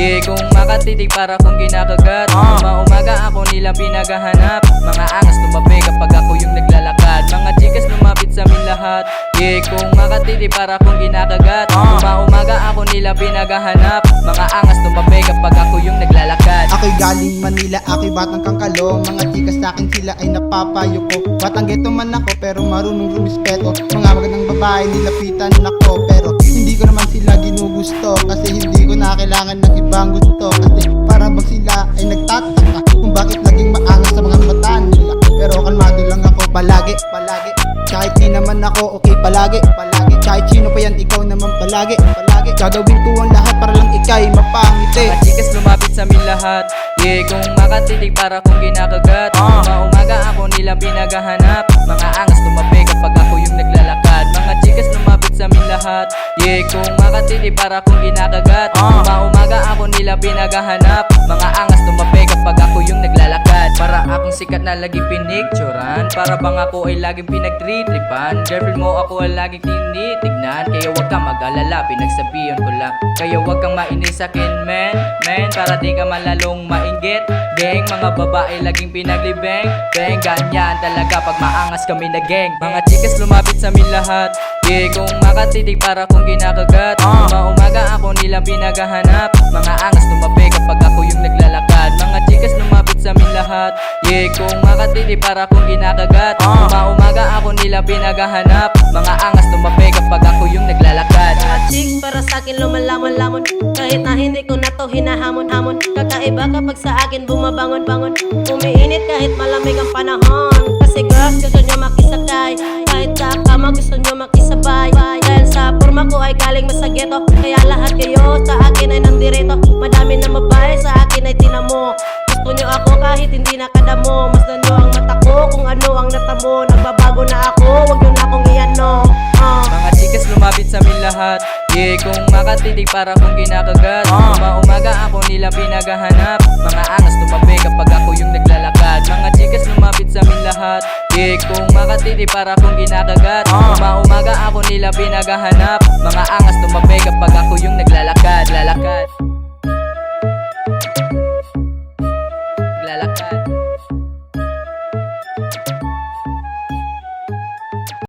Yeah, kung makatitig para kung kinakagat Umaga ako nilang pinaghahanap. Mga angas tumabi kapag ako yung naglalakad. Mga chikas lumapit sa amin lahat. Yeah, kung makatitig para kung kinakagat Umaga ako nilang pinaghahanap. Mga angas tumabi kapag ako yung naglalakad. Ako'y galing Manila, ako'y batang Kangkalo. Mga chikas sa'kin sila ay napapayo ko. Batang ghetto man ako pero marunong rumispeto. Mga magandang babae nilapitan ako, pero hindi ko naman sila ginugusto. Kasi hindi ko na kailangan ng ibang gusto. Kasi para bang sila ay nagtataka kung bakit naging maangas sa mga mata nila. Pero kalmado lang ako palagi. Kahit di naman ako okay palagi. Kahit sino pa yan, ikaw naman palagi. Gagawin ko ang lahat para lang ika'y mapangiti. Mga chikas lumapit sa amin lahat. Yeah, kung makatitig para kung kinakagat Umaga ako nilang pinaghahanap. Mga angas tumabi kapag ako yung naglalakad. Mga chikas lumapit sa amin lahat. Yeah, kung makatitig para kung kinakagat Umaga ako nilang pinaghahanap. Mga angas tumabi kapag ako yung naglalakad. Para akong sikat na laging pinicturan. Para bang ako ay laging pinagtritripan. Girlfriend mo ako ay laging tinitignan. Kaya wag kang mag-alala, pinagsabihan ko lang. Kaya wag kang mainis sa'kin, man. Para di ka malalong mainggit. Gang, mga babae laging pinaglibeng. Bang, ganyan talaga pag maangas kami na gang. Mga chikas lumapit sa amin lahat. Yeah, kung makatitig para kung kinakagat Umaga ako nilang pinaghahanap. Mga angas tumabi kapag ako yung naglalakad. Mga chikas lumapit sa amin lahat. Yeah, kung makatitig para kung kinakagat Umaga ako nilang pinaghahanap. Mga angas tumabi kapag ako yung naglalakad. Mga chicks para sa'kin lumalamon-lamon. Kahit na hindi ko na to hinahamon-hamon. Kakaiba kapag sa akin bumabangon-bangon. Umiinit kahit malamig ang panahon. Kasi girls gusto nyo makisakay. Kahit sa kama gusto nyo makisabay. Dahil sa forma ko ay galing masageto. Kaya lahat kayo sa akin ay nandirito. Madami na mabahay sa akin ay tinamo. Gusto nyo ako kahit hindi nakadamo. Mas nyo ang mata ko kung ano ang natamo. Nagbabago na ako, wag nyo na akong iano. Mga chikas lumapit sa amin lahat. Yeah, kung makatitig para kung kinakagat Umaga ako nilang pinaghahanap. Mga angas tumabi kapag ako yung naglalakad. Mga chikas lumapit sa amin lahat. Yeah, kung makatitig para kung kinakagat Umaga ako nilang pinaghahanap. Mga angas tumabi kapag ako yung naglalakad. Lalakad.